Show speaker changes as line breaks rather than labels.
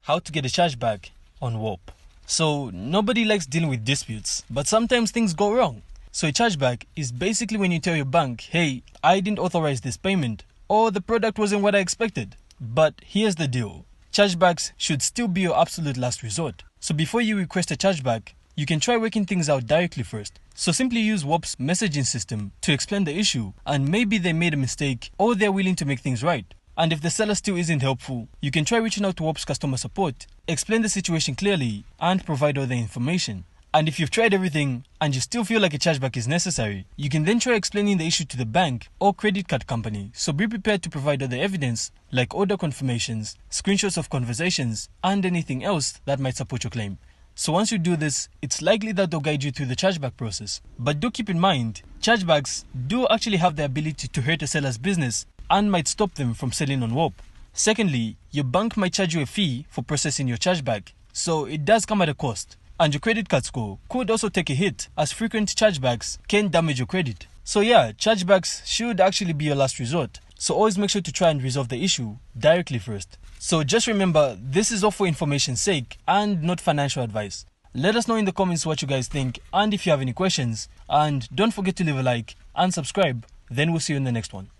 how to get a chargeback on Whop. So nobody likes dealing with disputes, but sometimes things go wrong. So a chargeback is basically when you tell your bank, hey, I didn't authorize this payment, or the product wasn't what I expected. But here's the deal. Chargebacks should still be your absolute last resort. So before you request a chargeback, you can try working things out directly first. So simply use Whop's messaging system to explain the issue, and maybe they made a mistake or they're willing to make things right. And if the seller still isn't helpful, you can try reaching out to Whop's customer support, explain the situation clearly, and provide all the information. And if you've tried everything and you still feel like a chargeback is necessary, you can then try explaining the issue to the bank or credit card company. So be prepared to provide other evidence like order confirmations, screenshots of conversations, and anything else that might support your claim. So once you do this, it's likely that they'll guide you through the chargeback process. But do keep in mind, chargebacks do actually have the ability to hurt a seller's business and might stop them from selling on Whop. Secondly, your bank might charge you a fee for processing your chargeback, so it does come at a cost. And your credit card score could also take a hit, as frequent chargebacks can damage your credit. So yeah, chargebacks should actually be your last resort. So always make sure to try and resolve the issue directly first. So just remember, this is all for information's sake and not financial advice. Let us know in the comments what you guys think and if you have any questions. And don't forget to leave a like and subscribe. Then we'll see you in the next one.